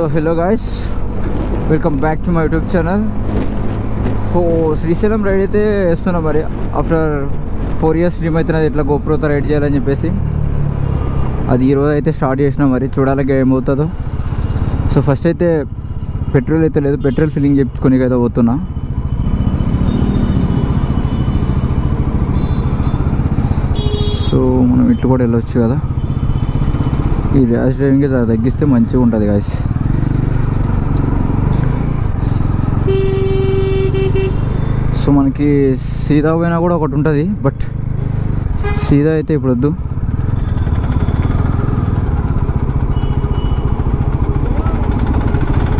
So hello guys, welcome back to my YouTube channel. So Srisailam ride అయితే వేస్తున్నా. మరి after 4 years dream అవుతున్నది ఇట్లా గోప్రోతో రైడ్ చేయాలని చెప్పేసి. అది ఈరోజు అయితే స్టార్ట్ చేసినా, మరి చూడాలి ఏమవుతుందో. సో ఫస్ట్ అయితే పెట్రోల్ అయితే లేదు, పెట్రోల్ ఫిల్లింగ్ చేయించుకొని అయితే పోతున్నా. సో మనం ఇట్లు కూడా వెళ్ళొచ్చు కదా. ఈ ర్యాష్ డ్రైవింగ్ తగ్గిస్తే మంచిగా ఉంటుంది గాయ్స్. సో మనకి సీదా పోయినా కూడా ఒకటి ఉంటుంది, బట్ సీదా అయితే ఇప్పుడు వద్దు.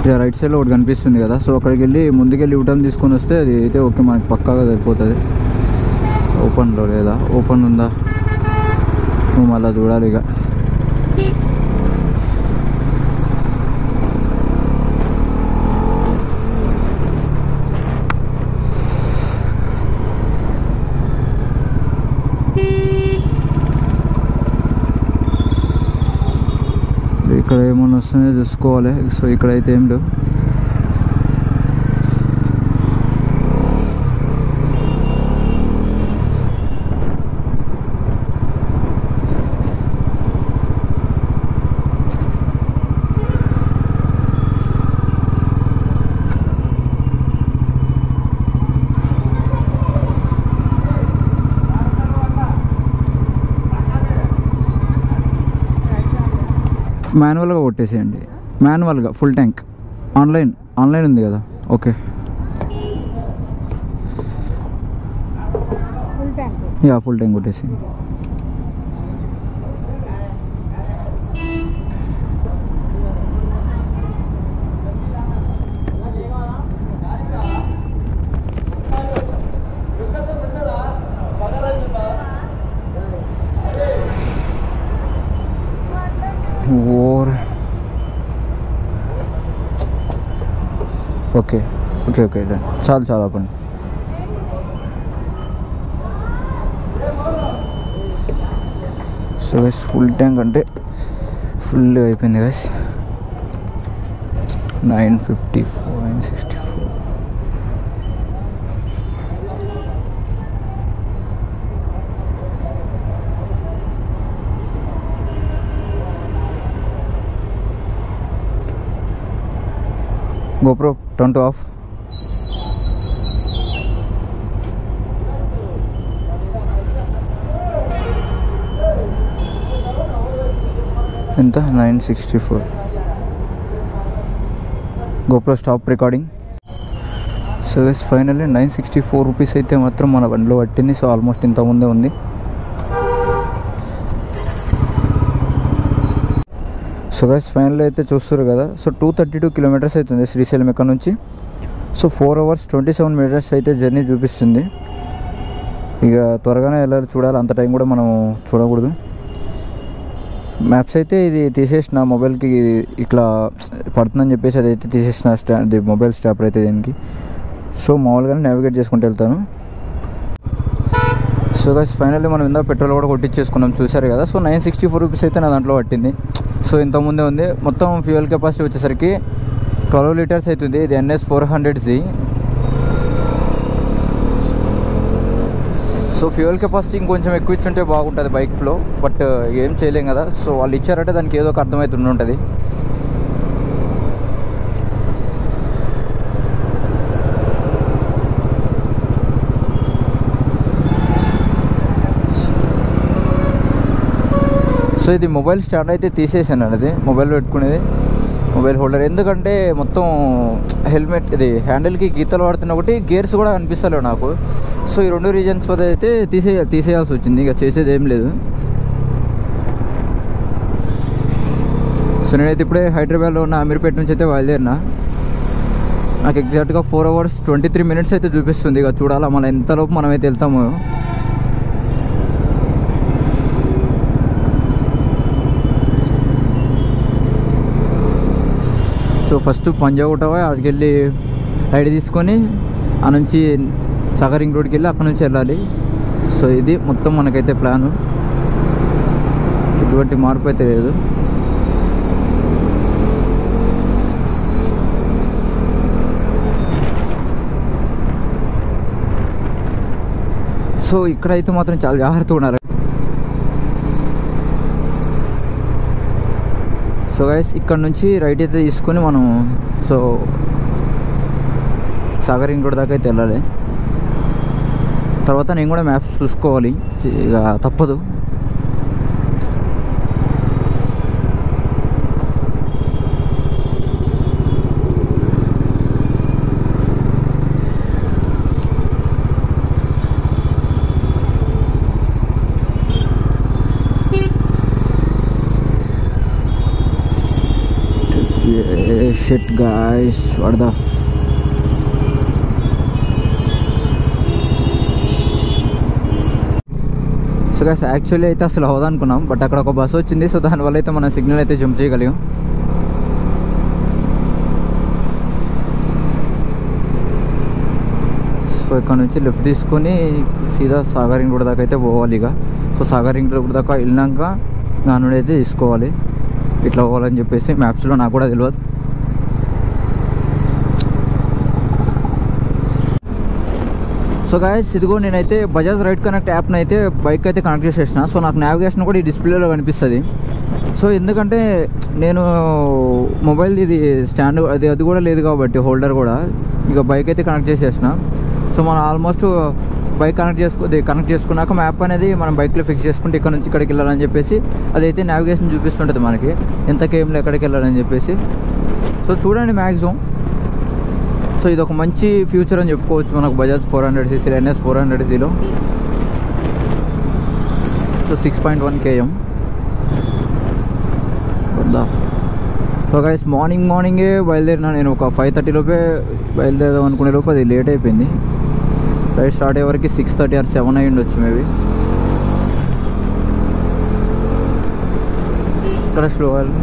ఇక రైట్ సైడ్లో ఒకటి కనిపిస్తుంది కదా, సో అక్కడికి వెళ్ళి ముందుకెళ్ళి యూటర్న్ తీసుకొని వస్తే అది అయితే ఓకే, మనకి పక్కాగా సరిపోతుంది. ఓపెన్లో లేదా, ఓపెన్ ఉందా నువ్వు మళ్ళీ చూడాలి. ఇక ఇక్కడ ఏమన్నా వస్తున్నాయో చూసుకోవాలి. సో ఇక్కడైతే ఏం లేవు. మాన్యువల్గా కొట్టేసేయండి, మాన్యువల్గా ఫుల్ ట్యాంక్. ఆన్లైన్ ఉంది కదా, ఓకే. యా ఫుల్ ట్యాంక్ కొట్టేసి. ఓకే ఓకే ఓకే చాలు ఆపండి. సో గైస్ ఫుల్ ట్యాంక్ అంటే ఫుల్ అయిపోయింది guys. 954 964. GoPro turn to off. ఎంత 964. GoPro stop recording. So guys finally 964 rupees అయితే మాత్రం మన బండిలో పట్టింది. సో ఆల్మోస్ట్ ఇంత ముందే ఉంది. సో గైస్ ఫైనల్ అయితే చూస్తారు కదా. సో 232 kilometers అవుతుంది శ్రీశైలం ఇక్కడ నుంచి. సో 4 hours 27 minutes అయితే జర్నీ చూపిస్తుంది. ఇక త్వరగానే వెళ్ళాలి, చూడాలి. అంత టైం కూడా మనం చూడకూడదు. మ్యాప్స్ అయితే ఇది తీసేసిన మొబైల్కి, ఇట్లా పడుతుందని చెప్పేసి అది అయితే తీసేసిన మొబైల్ స్టాపర్ అయితే దీనికి. సో మామూలుగానే నావిగేట్ చేసుకుంటూ వెళ్తాను. సో గైస్ ఫైనల్లీ మనం ఇందాక పెట్రోల్ కూడా కొట్టించేసుకున్నాం, చూసారు కదా. సో 964 రూపీస్ అయితే నా దాంట్లో పట్టింది. సో ఇంతకుముందే ఉంది. మొత్తం ఫ్యూయల్ కెపాసిటీ వచ్చేసరికి 12 liters అవుతుంది. ఇది NS 400Z. So fuel capacity ఇంకొంచెం ఎక్కువ ఇచ్చుంటే బాగుంటుంది బైక్లో, బట్ ఏం చేయలేం కదా. సో వాళ్ళు ఇచ్చారంటే దానికి ఏదో ఒక అర్థమవుతుంటుంది. సో ఇది మొబైల్ స్టాండ్ అయితే తీసేసాను. అది మొబైల్ పెట్టుకునేది, మొబైల్ హోల్డర్. ఎందుకంటే మొత్తం హెల్మెట్ ఇది హ్యాండిల్కి గీతలు పడుతున్న ఒకటి, గేర్స్ కూడా అనిపిస్తలేవు నాకు. సో ఈ 2 రీజన్స్ వల్ల అయితే తీసేయాల్సి వచ్చింది. ఇక చేసేది ఏం లేదు. సో నేనైతే ఇప్పుడే హైదరాబాద్లో ఉన్న అమీర్పేట నుంచి అయితే బయలుదేరినా. నాకు ఎగ్జాక్ట్గా 4 hours 23 minutes అయితే చూపిస్తుంది. ఇక చూడాలా మనం ఎంతలోపు మనమైతే వెళ్తామో. సో ఫస్ట్ పంజాగుట్ట అక్కడికి వెళ్ళి రైడ్ తీసుకొని ఆ నుంచి సాగర్ రింగ్ రోడ్కి వెళ్ళి అక్కడ నుంచి వెళ్ళాలి. సో ఇది మొత్తం మనకైతే ప్లాను. ఎటువంటి మార్పు అయితే లేదు. సో ఇక్కడైతే మాత్రం చాలా జాగ్రత్తగా ఉన్నారు. సో గైస్ ఇక్కడ నుంచి రైట్ అయితే తీసుకొని మనం సో సాగర్ ఇంకోటి దాకా అయితే వెళ్ళాలి. తర్వాత నేను కూడా మ్యాప్స్ చూసుకోవాలి, ఇక తప్పదు. Shit guys, what the so guys actually అయితే అసలు అవదనుకున్నాం, బట్ అక్కడ ఒక బస్సు వచ్చింది. సో దానివల్ల అయితే మనం సిగ్నల్ అయితే జంప్ చేయగలిగాం. సో ఇక్కడ నుంచి లెఫ్ట్ తీసుకొని సీదా సాగర్ ఇంకోటి దాకా అయితే పోవాలి. ఇక సో సాగర్ ఇంకోటి దాకా వెళ్ళినాక దాని అయితే తీసుకోవాలి. ఇట్లా పోవాలని చెప్పేసి మ్యాప్స్లో నాకు కూడా తెలియదు. సో గాయస్ ఇదిగో నేనైతే బజాజ్ రైడ్ కనెక్ట్ యాప్ని అయితే బైక్ అయితే కనెక్ట్ చేసేసిన. సో నాకు నావిగేషన్ కూడా ఈ డిస్ప్లేలో కనిపిస్తుంది. సో ఎందుకంటే నేను మొబైల్ ఇది స్టాండ్ అది కూడా లేదు కాబట్టి హోల్డర్ కూడా, ఇక బైక్ అయితే కనెక్ట్ చేసేసిన. సో మనం ఆల్మోస్ట్ బైక్ కనెక్ట్ చేసుకున్నాక మ్యాప్ అనేది మనం బైక్లో ఫిక్స్ చేసుకుంటే ఇక్కడ నుంచి ఇక్కడికి వెళ్ళాలని చెప్పేసి అదైతే నావిగేషన్ చూపిస్తుంటుంది మనకి, ఎంత కేఎంలో ఎక్కడికి వెళ్ళాలని చెప్పేసి. సో చూడండి మ్యాక్సిమం. సో ఇది ఒక మంచి ఫ్యూచర్ అని చెప్పుకోవచ్చు మనకు బజాజ్ 400cc NS 400cలో. So 6.1 km. సో గైస్ మార్నింగే బయలుదేరినా నేను. ఒక 5:30 లోపే బయలుదేరదాం అనుకునే లోపు అది లేట్ అయిపోయింది. రైడ్ స్టార్ట్ అయ్యే వరకు 6:30 or 7 అయ్యి ఉండొచ్చు మేబీ. ఇక్కడ స్లో వాళ్ళు.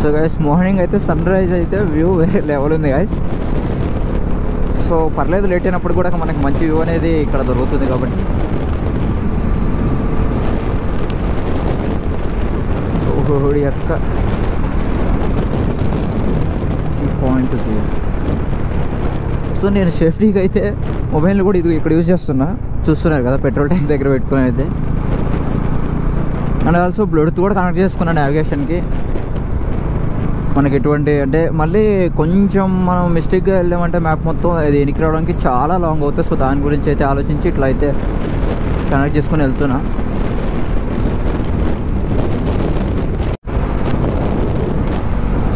సో గైస్ మార్నింగ్ అయితే సన్ రైజ్ అయితే వ్యూ వేరే లెవెల్ ఉంది గైస్. సో పర్లేదు లేట్ అయినప్పుడు కూడా మనకు మంచి వ్యూ అనేది ఇక్కడ దొరుకుతుంది కాబట్టి. ఓడి యొక్క పాయింట్. సో నేను సేఫ్టీకి అయితే మొబైల్ కూడా ఇది ఇక్కడ యూజ్ చేస్తున్నా, చూస్తున్నారు కదా పెట్రోల్ ట్యాంక్ దగ్గర పెట్టుకుని అయితే. అండ్ ఆల్సో బ్లూటూత్ కూడా కనెక్ట్ చేసుకున్నాను నావిగేషన్కి. మనకి ఎటువంటి అంటే మళ్ళీ కొంచెం మనం మిస్టేక్గా వెళ్ళామంటే మ్యాప్ మొత్తం అది ఎనికి రావడానికి చాలా లాంగ్ అవుతుంది. సో దాని గురించి అయితే ఆలోచించి ఇట్లా అయితే కనెక్ట్ చేసుకుని వెళ్తున్నా.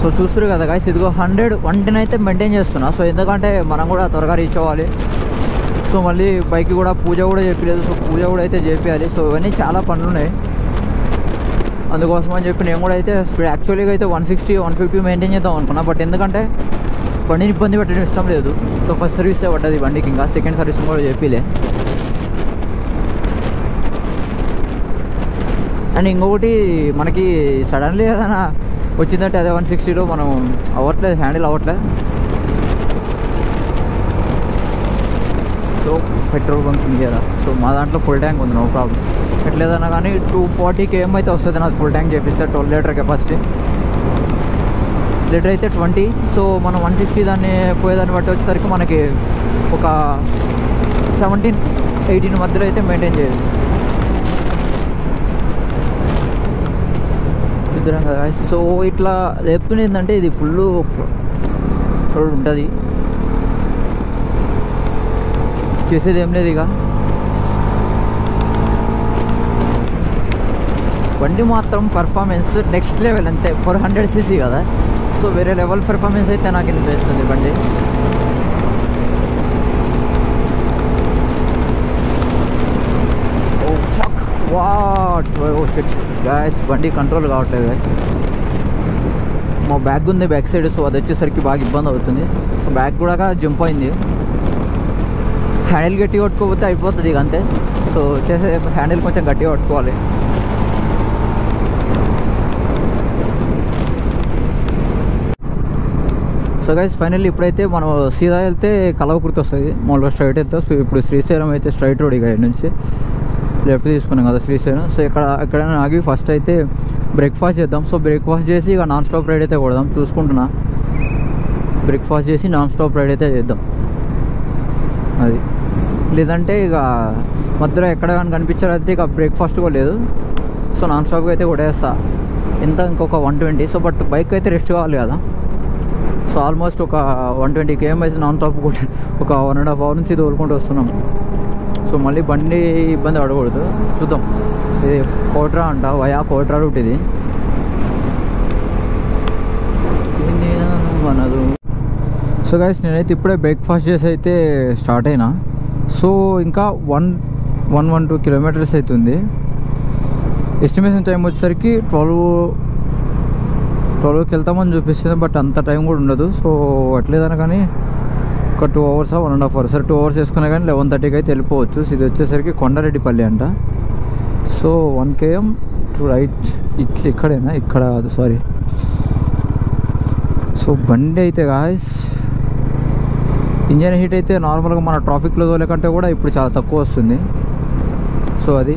సో చూస్తారు కదా గాయస్ ఇదిగో 110 అయితే మెయింటైన్ చేస్తున్నా. సో ఎందుకంటే మనం కూడా త్వరగా రీచ్ అవ్వాలి. సో మళ్ళీ బైక్ కూడా పూజ కూడా చేయలేదు. సో పూజ కూడా అయితే చేయాలి. సో ఇవన్నీ చాలా పనులు ఉన్నాయి. అందుకోసం అని చెప్పి నేను కూడా అయితే స్పీడ్ యాక్చువల్గా అయితే 160 150 మెయింటైన్ చేద్దాం అనుకున్నా. బట్ ఎందుకంటే బండిని ఇబ్బంది పెట్టడం ఇష్టం లేదు. సో ఫస్ట్ సర్వీసే పడ్డది బండికి, ఇంకా సెకండ్ సర్వీస్ కూడా చెప్పిలే. అండ్ ఇంకొకటి మనకి సడన్లీ ఏదైనా వచ్చిందంటే అదే 160లో మనం అవ్వట్లేదు, హ్యాండిల్ అవ్వట్లేదు. సో పెట్రోల్ బంక్ నియరా. సో మా దాంట్లో ఫుల్ ట్యాంక్ ఉంది, నో ప్రాబ్లం. ఎట్లేదన్నా కానీ 240 km అయితే వస్తుంది నాకు ఫుల్ ట్యాంక్ చేపిస్తే. 12 లీటర్ కెపాసిటీ, లీటర్ అయితే 20. సో మనం 160 దాన్ని పోయేదాన్ని బట్టి వచ్చేసరికి మనకి ఒక 17-18 మధ్యలో అయితే మెయింటైన్ చేయొచ్చు. చూద్దాం కదా. సో ఇట్లా లేపుతుంది ఏంటంటే ఇది ఫుల్ రోడ్ ఉంటుంది, చేసేది ఏం లేదు. ఇక బండి మాత్రం పర్ఫార్మెన్స్ నెక్స్ట్ లెవెల్ అంతే. 400cc కదా, సో వేరే లెవెల్ పర్ఫార్మెన్స్ అయితే నాకు అనిపిస్తుంది బండి. Oh fuck what, oh shit guys, బండి కంట్రోల్ కావట్లేదు గాయ్స్. మా బ్యాగ్ ఉంది బ్యాక్ సైడ్, సో అది వచ్చేసరికి బాగా ఇబ్బంది అవుతుంది. సో బ్యాగ్ కూడా జంప్ అయింది. హ్యాండిల్ గట్టిగా పట్టుకోకపోతే అయిపోతుంది ఇక అంతే. సో వచ్చేసి హ్యాండిల్ కొంచెం గట్టిగా పట్టుకోవాలి. సో గైస్ ఫైనల్లీ ఇప్పుడైతే మనం సీదా వెళ్తే కలవకుర్తి వస్తుంది, మామూలుగా స్ట్రైట్ వెళ్తే. సో ఇప్పుడు శ్రీశైలం అయితే స్ట్రైట్ రోడ్ ఇక నుంచి లెఫ్ట్ తీసుకున్నాం కదా శ్రీశైలం. సో ఎక్కడైనా ఆగి ఫస్ట్ అయితే బ్రేక్ఫాస్ట్ చేద్దాం. సో బ్రేక్ఫాస్ట్ చేసి ఇక నాన్ స్టాప్ రైడ్ అయితే కొడదాం. చూసుకుంటున్నా, బ్రేక్ఫాస్ట్ చేసి నాన్ స్టాప్ రైడ్ అయితే చేద్దాం. అది లేదంటే ఇక మధ్యలో ఎక్కడ కానీ కనిపించారైతే ఇక బ్రేక్ఫాస్ట్ కూడా లేదు. సో నాన్ స్టాప్గా అయితే కొట్టేస్తా. ఎంత ఇంకొక 120. సో బట్ బైక్ అయితే రెస్ట్ కావాలి కదా. సో ఆల్మోస్ట్ ఒక 120 km అయితే నాన్ స్టాప్ కొట్టి ఒక 1.5 hour నుంచి తోలుకుంటూ వస్తున్నాం. సో మళ్ళీ బండి ఇబ్బంది పడకూడదు. చూద్దాం. ఇది కోట్రా అంట, వయా కోట్రా రూట్ ఇది. మనదు. సో గైస్ నేనైతే ఇప్పుడే బ్రేక్ఫాస్ట్ చేసి అయితే స్టార్ట్ అయినా. సో ఇంకా 112 kilometers అవుతుంది. ఎస్టిమేషన్ టైం వచ్చేసరికి 12కి వెళ్తామని చూపిస్తుంది. బట్ అంత టైం కూడా ఉండదు. సో అట్లేదన్నా కానీ ఒక 2 hours 1.5 hours, సరే 2 hours వేసుకున్నా కానీ 11:30కి అయితే వెళ్ళిపోవచ్చు. ఇది వచ్చేసరికి కొండారెడ్డిపల్లి అంట. So 1 km to right. ఇక్కడేనా? ఇక్కడ కాదు, సారీ. సో బండి అయితే గాయస్ ఇంజన్ హీట్ అయితే నార్మల్గా మన ట్రాఫిక్లో తోలే కంటే కూడా ఇప్పుడు చాలా తక్కువ వస్తుంది. సో అది